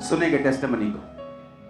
सुनेंगे टेस्टिमनी को।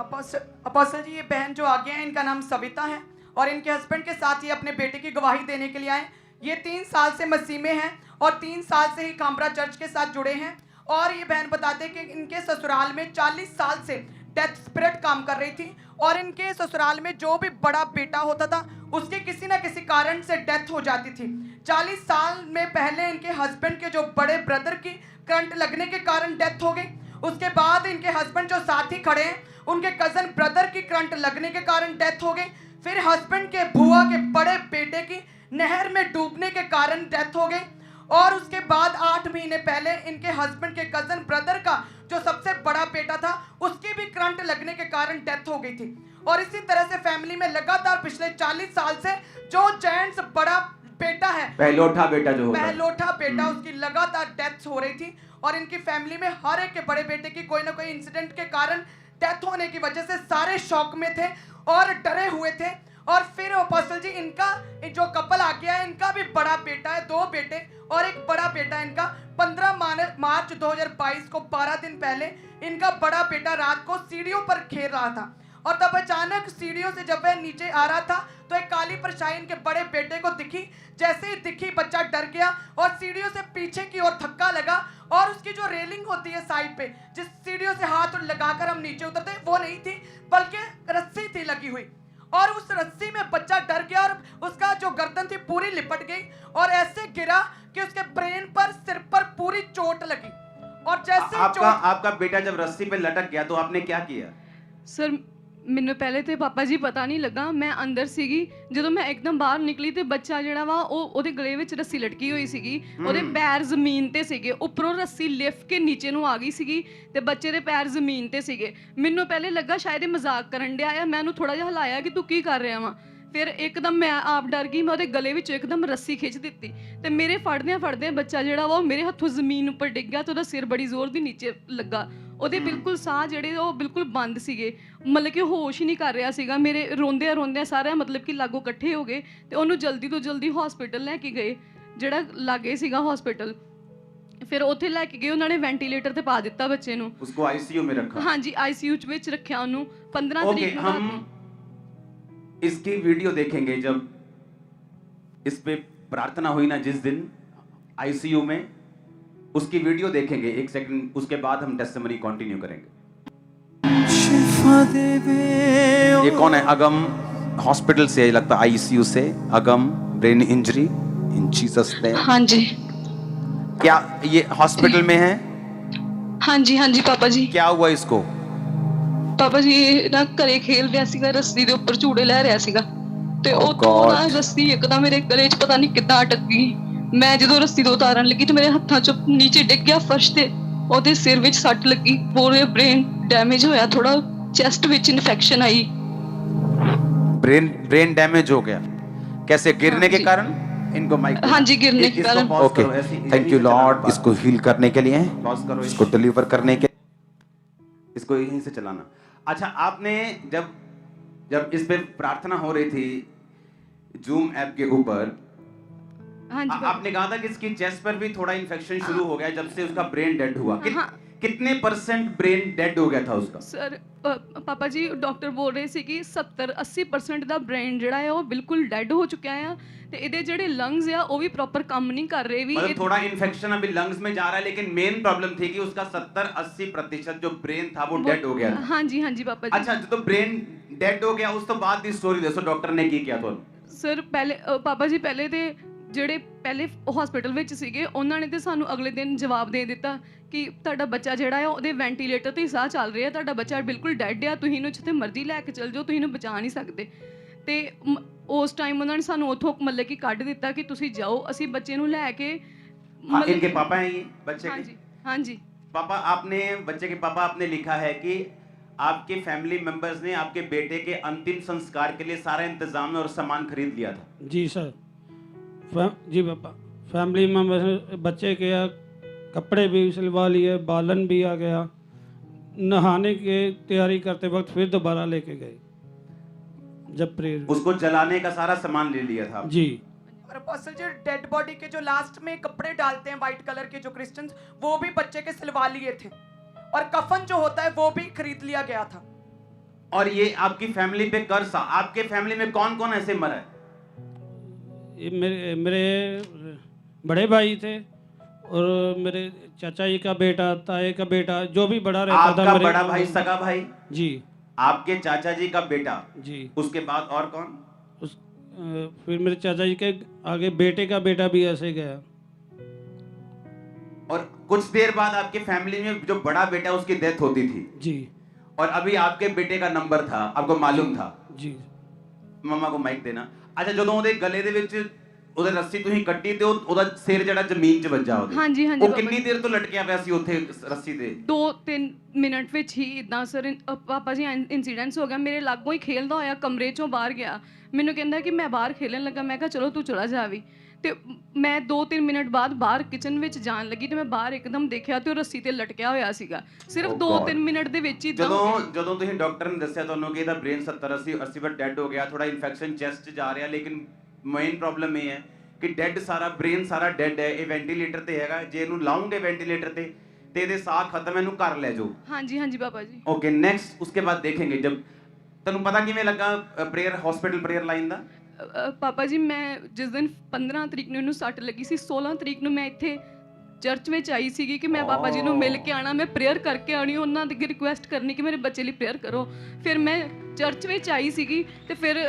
अपोस्टल जी, ये बहन जो आगे हैं इनका नाम सविता है और इनके हस्बैंड के साथ ये अपने बेटे की गवाही देने के लिए आए। ये 3 साल से मसीह में हैं और 3 साल से ही कामरा चर्च के साथ जुड़े हैं। और ये बहन बताते हैं कि इनके ससुराल में 40 साल से डेथ स्पिरिट काम कर रही थी और इनके ससुराल में जो भी बड़ा बेटा होता था उसके किसी ना किसी कारण से डेथ हो जाती थी। 40 साल में पहले इनके हस्बैंड के जो बड़े ब्रदर की करंट लगने के कारण डेथ हो गई। उसके बाद इनके हस्बैंड जो साथी खड़े हैं उनके कजन ब्रदर की करंट लगने के कारण डेथ हो गई। फिर हस्बैंड के बुआ के बड़े बेटे की नहर में डूबने के कारण डेथ हो गई। और उसके बाद 8 महीने पहले इनके हस्बैंड के कजन ब्रदर का जो सबसे बड़ा बेटा था उसकी भी करंट लगने के कारण डेथ हो गई थी। और इसी तरह से फैमिली में लगातार पिछले 40 साल से जो जेंट्स बड़ा बेटा है, पहलोठा बेटा जो होता है, पहलोठा बेटा, उसकी लगातार डेथ हो रही थी। और इनकी फैमिली में हर एक के बड़े बेटे की कोई ना कोई इंसिडेंट के कारण डेथ होने की वजह से सारे शॉक में थे और डरे हुए थे। और फिर अपोस्टल जी, इनका जो कपल आ गया है, इनका भी बड़ा बेटा है, 2 बेटे और एक बड़ा बेटा है इनका। 15 मार्च 2022 को 12 दिन पहले इनका बड़ा बेटा रात को सीढ़ियों पर खेल रहा था और तब अचानक सीढ़ियों से जब वह नीचे आ रहा था तो एक काली परछाई इनके बड़े बेटे को दिखी। जैसे ही दिखी बच्चा डर गया और सीढ़ियों से पीछे की ओर धक्का लगा और उसकी जो रेलिंग होती है साइड पे, जिस सीढ़ियों से हाथ लगाकर हम नीचे उतरते, वो नहीं थी बल्कि रस्सी थी लगी हुई। और उस रस्सी में बच्चा डर गया और उसका जो गर्दन थी पूरी लिपट गई और ऐसे गिरा कि उसके ब्रेन पर, सिर पर पूरी चोट लगी। और जैसे आपका बेटा जब रस्सी पे लटक गया तो आपने क्या किया? सर ਮੈਨੂੰ ਪਹਿਲੇ ਤੇ ਪਾਪਾ ਜੀ ਪਤਾ ਨਹੀਂ ਲੱਗਾ, ਮੈਂ ਅੰਦਰ ਸੀਗੀ। ਜਦੋਂ ਮੈਂ ਇੱਕਦਮ ਬਾਹਰ ਨਿਕਲੀ ਤੇ ਬੱਚਾ ਜਿਹੜਾ ਵਾ ਉਹ ਉਹਦੇ ਗਲੇ ਵਿੱਚ ਰੱਸੀ ਲਟਕੀ ਹੋਈ ਸੀਗੀ, ਉਹਦੇ ਪੈਰ ਜ਼ਮੀਨ ਤੇ ਸੀਗੇ, ਉੱਪਰੋਂ ਰੱਸੀ ਲਿਫਟ ਕੇ ਨੀਚੇ ਨੂੰ ਆ ਗਈ ਸੀਗੀ ਤੇ ਬੱਚੇ ਦੇ ਪੈਰ ਜ਼ਮੀਨ ਤੇ ਸੀਗੇ। ਮੈਨੂੰ ਪਹਿਲੇ ਲੱਗਾ ਸ਼ਾਇਦ ਇਹ ਮਜ਼ਾਕ ਕਰਨ ਡਿਆ ਆ, ਮੈਂ ਉਹਨੂੰ ਥੋੜਾ ਜਿਹਾ ਹਿਲਾਇਆ ਕਿ ਤੂੰ ਕੀ ਕਰ ਰਿਹਾ ਵਾ। ਫਿਰ ਇੱਕਦਮ ਮੈਂ ਆਪ ਡਰ ਗਈ, ਮੈਂ ਉਹਦੇ ਗਲੇ ਵਿੱਚੋਂ ਇੱਕਦਮ ਰੱਸੀ ਖਿੱਚ ਦਿੱਤੀ ਤੇ ਮੇਰੇ ਫੜਦਿਆਂ ਬੱਚਾ ਜਿਹੜਾ ਵਾ ਉਹ ਮੇਰੇ ਹੱਥੋਂ ਜ਼ਮੀਨ ਉੱਪਰ ਡਿੱਗ ਗਿਆ ਤੇ ਉਹਦਾ ਸਿਰ ਬੜੀ ਜ਼ੋਰ ਦੀ ਨੀਚੇ ਲੱਗਾ। ਉਹਦੇ ਬਿਲਕੁਲ ਸਾਹ ਜਿਹੜੇ ਉਹ ਬਿਲਕੁਲ ਬੰਦ ਸੀਗੇ, ਮਤਲਬ ਕਿ ਹੋਸ਼ ਹੀ ਨਹੀਂ ਕਰ ਰਿਹਾ ਸੀਗਾ। ਮੇਰੇ ਰੋਂਦਿਆਂ ਸਾਰਿਆਂ ਮਤਲਬ ਕਿ ਲਾਗੋਂ ਇਕੱਠੇ ਹੋ ਗਏ ਤੇ ਉਹਨੂੰ ਜਲਦੀ ਤੋਂ ਜਲਦੀ ਹਸਪੀਟਲ ਲੈ ਕੇ ਗਏ, ਜਿਹੜਾ ਲਾਗੇ ਸੀਗਾ ਹਸਪੀਟਲ। ਫਿਰ ਉੱਥੇ ਲੈ ਕੇ ਗਏ, ਉਹਨਾਂ ਨੇ ਵੈਂਟੀਲੇਟਰ ਤੇ ਪਾ ਦਿੱਤਾ ਬੱਚੇ ਨੂੰ। ਉਸਕੋ ਆਈਸੀਯੂ में रखा? ਹਾਂਜੀ, ਆਈਸੀਯੂ ਵਿੱਚ ਰੱਖਿਆ ਉਹਨੂੰ। 15 ਤਰੀਕ ਨੂੰ हम इसकी वीडियो देखेंगे जब इस पे प्रार्थना हुई ना जिस दिन आईसीयू में, उसकी वीडियो देखेंगे 1 सेकंड, उसके बाद हम टेस्टिमनी कंटिन्यू करेंगे। ये कौन है? अगम हॉस्पिटल से लगता है, आईसीयू से। अगम brain injury in Jesus name. हाँ जी। क्या ये हॉस्पिटल में है? हाँ जी पापा जी। क्या हुआ इसको? ਪਾਪਾ ਜੀ ਨਾ ਘਰੇ ਖੇਲ ਰਿਹਾ ਸੀਗਾ, ਰੱਸੀ ਦੇ ਉੱਪਰ ਝੂੜੇ ਲੈ ਰਿਹਾ ਸੀਗਾ ਤੇ ਉੱਥੋਂ ਨਾ ਰੱਸੀ ਇੱਕਦਮ ਮੇਰੇ ਗਲੇ 'ਚ ਪਤਾ ਨਹੀਂ ਕਿੱਦਾਂ ਅਟਕ ਗਈ। ਮੈਂ ਜਦੋਂ ਰੱਸੀ ਤੋਂ ਉਤਾਰਨ ਲੱਗੀ ਤੇ ਮੇਰੇ ਹੱਥਾਂ 'ਚੋਂ ਨੀਚੇ ਡਿੱਗ ਗਿਆ ਫਰਸ਼ ਤੇ। ਉਹਦੇ ਸਿਰ ਵਿੱਚ ਸੱਟ ਲੱਗੀ, ਪੂਰੇ ਬ੍ਰੇਨ ਡੈਮੇਜ ਹੋਇਆ, ਥੋੜਾ ਚੈਸਟ ਵਿੱਚ ਇਨਫੈक्शन आई। ब्रेन डैमेज हो गया कैसे? गिरने के कारण? इनको माइक। हाँ जी, गिरने के कारण। Okay, thank you Lord. इसको हील करने के लिए, इसको डिलीवर करने के, इसको यहीं से चलाना। अच्छा, आपने जब इस पे प्रार्थना हो रही थी जूम ऐप के ऊपर, हाँ जी, आपने कहा था कि इसकी चेस्ट पर भी थोड़ा इन्फेक्शन शुरू हो गया जब से उसका ब्रेन डेड हुआ। कितने % ब्रेन डेड हो गया था उसका? सर ਪਾਪਾ ਜੀ ਡਾਕਟਰ ਬੋਲ ਰਹੇ ਸੀ ਕਿ 70-80% ਦਾ ਬ੍ਰੇਨ ਜਿਹੜਾ ਹੈ ਉਹ ਬਿਲਕੁਲ ਡੈਡ ਹੋ ਚੁੱਕਿਆ ਆ ਤੇ ਇਹਦੇ ਜਿਹੜੇ ਲੰਗਸ ਆ ਉਹ ਵੀ ਪ੍ਰੋਪਰ ਕੰਮ ਨਹੀਂ ਕਰ ਰਹੇ ਵੀ। मतलब थोड़ा इन्फेक्शन अभी लंग्स में जा रहा है, लेकिन मेन प्रॉब्लम थी कि उसका 70-80% जो ब्रेन था वो डेड हो गया था। हाँ जी पापा जी। अच्छा, तो ब्रेन डेड हो गया, उस तो बाद दी स्टोरी दसो डॉक्टर ने की किया तो? ਸਰ ਪਹਿਲੇ ਪਾਪਾ ਜੀ ਪਹਿਲੇ ਤੇ ਜਿਹੜੇ ਪਹਿਲੇ ਹਸਪੀਟਲ ਵਿੱਚ ਸੀਗੇ ਉਹਨਾਂ ਨੇ ਤੇ ਸਾਨੂੰ ਅਗਲੇ ਦਿਨ ਜਵਾਬ ਦੇ ਦਿੱਤਾ ਕਿ ਤੁਹਾਡਾ ਬੱਚਾ ਜਿਹੜਾ ਹੈ ਉਹਦੇ ਵੈਂਟੀਲੇਟਰ ਤੇ ਸਾਹ ਚੱਲ ਰਿਹਾ, ਤੁਹਾਡਾ ਬੱਚਾ ਬਿਲਕੁਲ ਡੈਡ ਆ, ਤੁਸੀਂ ਇਹਨੂੰ ਜਿੱਥੇ ਮਰਜ਼ੀ ਲੈ ਕੇ ਚਲ ਜਾਓ, ਤੁਸੀਂ ਇਹਨੂੰ ਬਚਾ ਨਹੀਂ ਸਕਦੇ। ਤੇ ਉਸ ਟਾਈਮ ਉਹਨਾਂ ਨੇ ਸਾਨੂੰ ਉੱਥੋਂ ਮਤਲਬ ਕਿ ਕੱਢ ਦਿੱਤਾ ਕਿ ਤੁਸੀਂ ਜਾਓ, ਅਸੀਂ ਬੱਚੇ ਨੂੰ ਲੈ ਕੇ। इनके पापा हैं ये बच्चे के? हाँ जी पापा, आपने बच्चे के पापा आपने लिखा है कि आपके फैमिली मेंबर्स ने आपके बेटे के अंतिम संस्कार के लिए सारा इंतजाम और सामान खरीद लिया था। जी सर, जी पापा, फैमिली मेंबर्स बच्चे के कपड़े भी सिलवा लिए, बालन भी आ गया, नहाने की तैयारी करते वक्त फिर दोबारा लेके गए जब प्रेयर। उसको जलाने का सारा सामान ले लिया था जी। और अपोस्टल जी, डेड बॉडी के जो लास्ट में कपड़े डालते हैं व्हाइट कलर के जो क्रिश्चियंस, वो भी बच्चे के सिलवा लिए थे और कफन जो होता है वो भी खरीद लिया गया था। और ये आपकी फैमिली पे कर्ज था। आपके फैमिली में कौन कौन ऐसे मरा है? ये मेरे बड़े भाई थे और मेरे चाचा जी का बेटा, ताए का बेटा, जो भी बड़ा रहता था। आपका मेरे बड़ा भाई, सगा भाई? जी। आपके चाचा जी का बेटा जी। उसके बाद और कौन? फिर मेरे चाचा जी के आगे बेटे का बेटा भी ऐसे गया। और कुछ देर बाद आपके फैमिली में जो बड़ा बेटा उसकी डेथ होती थी। जी। और अभी आपके बेटे का नंबर था, आपको मालूम था? जी। मम्मा को माइक देना। अच्छा, ਜਦੋਂ ਉਹਦੇ ਗਲੇ ਦੇ ਵਿੱਚ ਉਹਦੇ ਰੱਸੀ ਤੁਸੀਂ ਕੱਟੀ ਤੇ ਉਹਦਾ ਸਿਰ ਜਿਹੜਾ ਜ਼ਮੀਨ 'ਚ ਵੱਜਾ ਉਹਦੇ, ਹਾਂਜੀ, ਹਾਂਜੀ ਉਹ ਬਾਬਾ ਕਿੰਨੀ ਦੇਰ ਤੋਂ ਲਟਕਿਆ ਪਿਆ ਸੀ ਉੱਥੇ ਰੱਸੀ ਤੇ? 2-3 ਮਿੰਟ ਵਿੱਚ ਹੀ ਇਦਾਂ ਸਰ ਪਾਪਾ ਜੀ ਇਨਸੀਡੈਂਟਸ ਹੋ ਗਿਆ। ਮੇਰੇ ਲਾਗੋਂ ਹੀ ਖੇਲਦਾ ਹੋਇਆ ਕਮਰੇ ਚੋਂ ਬਾਹਰ ਗਿਆ। ਮੈਨੂੰ ਕਹਿੰਦਾ ਕਿ ਮੈਂ ਬਾਹਰ ਖੇਲਣ ਲੱਗਾ। ਮੈਂ ਕਿਹਾ ਚਲੋ ਤੂੰ ਚਲਾ ਜਾ ਵੀ। ਤੇ ਮੈਂ 2-3 ਮਿੰਟ ਬਾਅਦ ਬਾਹਰ ਕਿਚਨ ਵਿੱਚ ਜਾਣ ਲੱਗੀ ਤੇ ਮੈਂ ਬਾਹਰ ਇੱਕਦਮ ਦੇਖਿਆ ਤੇ ਉਹ ਰੱਸੀ ਤੇ ਲਟਕਿਆ ਹੋਇਆ ਸੀਗਾ। ਸਿਰਫ 2-3 ਮਿੰਟ ਦੇ ਵਿੱਚ ਹੀ ਜਦੋਂ ਤੁਸੀਂ ਡਾਕਟਰ ਨੇ ਦੱਸਿਆ ਤੁਹਾਨੂੰ ਕਿ ਇਹਦਾ ਬ੍ਰੇਨ 70-80% ਡੈਡ ਹੋ ਗਿਆ, ਥੋੜਾ ਇਨਫੈਕਸ਼ਨ ਚੈਸਟ 'ਚ ਜਾ ਰਿਹਾ, ਲੇਕਿਨ ਮੇਨ ਪ੍ਰੋਬਲਮ ਇਹ ਹੈ ਕਿ ਡੈਡ ਸਾਰਾ ਬ੍ਰੇਨ ਸਾਰਾ ਡੈਡ ਹੈ, ਇਹ ਵੈਂਟੀਲੇਟਰ ਤੇ ਹੈਗਾ। ਜੇ ਇਹਨੂੰ ਲਾਉਂਗੇ ਵੈਂਟੀਲੇਟਰ ਤੇ ਇਹਦੇ ਸਾਹ ਖਤਮ, ਇਹਨੂੰ ਘਰ ਲੈ ਜਾਓ। ਹਾਂਜੀ ਹਾਂਜੀ ਬਾਬਾ ਜੀ। ओके, नेक्स्ट उसके बाद देखेंगे। जब ਤੁਹਾਨੂੰ ਪਤਾ ਕਿਵੇਂ ਲੱਗਾ ਪ੍ਰੇਅਰ ਹਸਪੀਟਲ ਪ੍ਰੇਅਰ ਲਾਈਨ ਦਾ? ਪਾਪਾ ਜੀ ਮੈਂ ਜਿਸ ਦਿਨ 15 ਤਰੀਕ ਨੂੰ ਇਹਨੂੰ ਸੱਟ ਲੱਗੀ ਸੀ, 16 ਤਰੀਕ ਨੂੰ ਮੈਂ ਇੱਥੇ ਚਰਚ ਵਿੱਚ ਆਈ ਸੀਗੀ ਕਿ ਮੈਂ ਪਾਪਾ ਜੀ ਨੂੰ ਮਿਲ ਕੇ ਆਣਾ, ਮੈਂ ਪ੍ਰੇਅਰ ਕਰਕੇ ਆਣੀ, ਉਹਨਾਂ ਦੀ ਰਿਕੁਐਸਟ ਕਰਨੀ ਕਿ ਮੇਰੇ ਬੱਚੇ ਲਈ ਪ੍ਰੇਅਰ ਕਰੋ। ਫਿਰ ਮੈਂ ਚਰਚ ਵਿੱਚ ਆਈ ਸੀਗੀ ਤੇ ਫਿਰ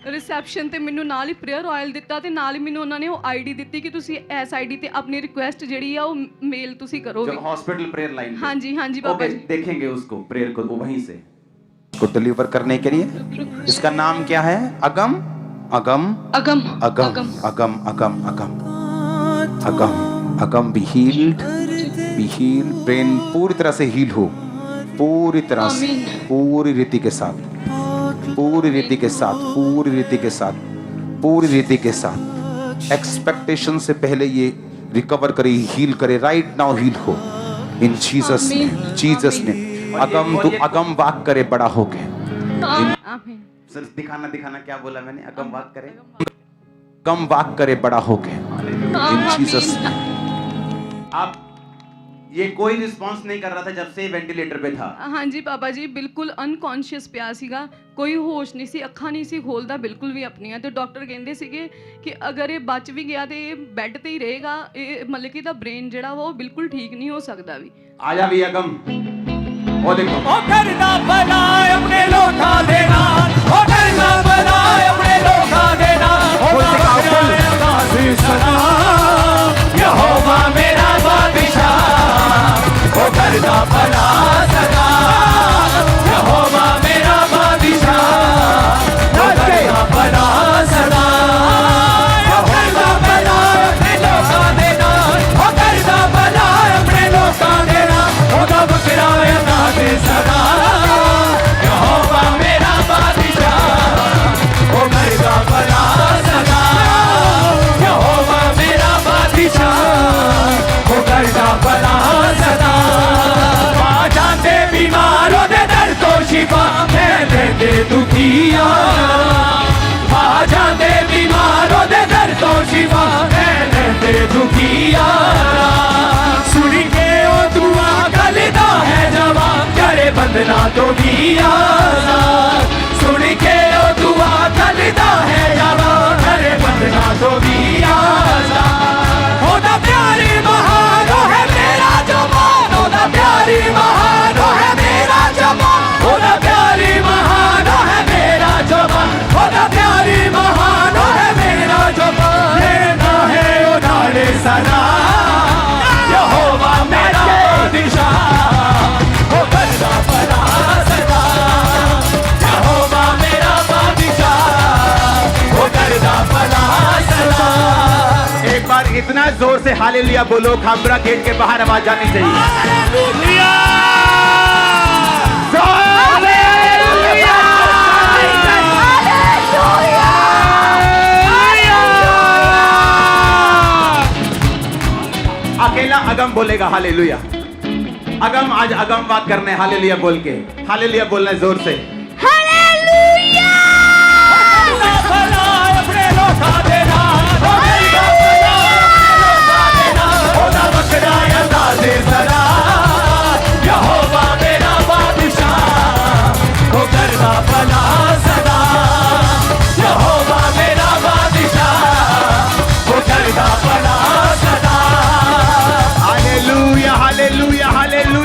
ਰਿਸੈਪਸ਼ਨ ਤੇ ਮੈਨੂੰ ਨਾਲ ਹੀ ਪ੍ਰੇਅਰ ਆਇਲ ਦਿੱਤਾ ਤੇ ਨਾਲ ਹੀ ਮੈਨੂੰ ਉਹਨਾਂ ਨੇ ਉਹ ਆਈਡੀ ਦਿੱਤੀ ਕਿ ਤੁਸੀਂ ਇਸ ਆਈਡੀ ਤੇ ਆਪਣੀ ਰਿਕੁਐਸਟ ਜਿਹੜੀ ਆ ਉਹ ਮੇਲ ਤੁਸੀਂ ਕਰੋਗੇ। जो हॉस्पिटल प्रेयर लाइन? ਹਾਂਜੀ ਹਾਂਜੀ ਬਾਬਾ ओके, ਜੀ। देखेंगे उसको प्रेयर को वहीं से को डिलीवर करने के लिए। इसका नाम क्या है? अगम अगम अगम अगम अगम अगम अगम अगम अगम be healed, be healed. Brain पूरी तरह से हील हो, पूरी तरह से, पूरी रीति के साथ, पूरी रीति के साथ, पूरी रीति के साथ, पूरी रीति के साथ। एक्सपेक्टेशन से पहले ये रिकवर करे, हील करे। राइट नाउ हील हो इन जीसस ने, जीसस ने। अगम तू अगम वाक करे बड़ा हो के। आमीन। सर दिखाना क्या बोला मैंने? अगम वाक करे, अगम वाक करे बड़ा हो के इन जीसस। आप ये कोई रिस्पांस नहीं कर रहा था जब से वेंटिलेटर पे था? ਹਾਂਜੀ ਬਾਬਾ ਜੀ, ਬਿਲਕੁਲ ਅਨਕੌਂਸ਼ੀਅਸ ਪਿਆ ਸੀਗਾ, ਕੋਈ ਹੋਸ਼ ਨਹੀਂ ਸੀ, ਅੱਖਾਂ ਨਹੀਂ ਸੀ ਖੋਲਦਾ ਬਿਲਕੁਲ ਵੀ ਆਪਣੀਆਂ। ਤੇ ਡਾਕਟਰ ਕਹਿੰਦੇ ਸੀਗੇ ਕਿ ਅਗਰ ਇਹ ਬਚ ਵੀ ਗਿਆ ਤੇ ਇਹ ਬੈੱਡ ਤੇ ਹੀ ਰਹੇਗਾ, ਇਹ ਮਤਲਬ ਕਿ ਇਹਦਾ ਬ੍ਰੇਨ ਜਿਹੜਾ ਵਾ ਉਹ ਬਿਲਕੁਲ ਠੀਕ ਨਹੀਂ ਹੋ ਸਕਦਾ ਵੀ। आजा भी अगम। ओ देखो, ओ करना भला अपने लोटा देना, ओ करना भला अपने लोटा देना, यहोवा मेरा बादशाह। ओ करना भला सदा, यहोवा मेरा बादशाह। ओ करना भला सदा, ओ करना भला अपने लोटा देना, ओ करना भला अपने लोटा देना, ओदा बकरा अता दे सदा, यहोवा मेरा बादशाह। ओ करना भला सदा, यहोवा मेरा बादशाह। ओ करना भला सदा, आ जाते बीमारों दे दर्द को शिफा, मैं देते दुखिया। आ जाते बीमारों दे दर्द को शिफा, मैं देते दुखिया। सुन के ओ दुआ गलदा है जवाब, करे बंदना तो दिया। सुन के ओ दुआ गलदा है जवाब, करे बंदना तो दिया। ओदा प्यारी महान है मेरा जवान, ओदा प्यारी महान है मेरा जवान, ओदा प्यारी महान है मेरा जवान, ओदा प्यारी महान है मेरा जवान। लेना है उधारे सदा, यहोवा मेरा बादशाह। ओ करना भला सदा, यहोवा मेरा बादशाह। ओ करना भला सदा। एक बार इतना जोर से हालेलुया बोलो, खामरा गेट के बाहर आवाज जानी चाहिए। हालेलुया, अकेला अगम बोलेगा हालेलुया। अगम आज अगम बात करने हालेलुया बोल के, हालेलुया बोलना है जोर से। भला अपने लौटा देना, ओ मेरा भला अपने लौटा देना, ओदा बकरा अता दे सदा, यहोवा हालेलुया हालेलुया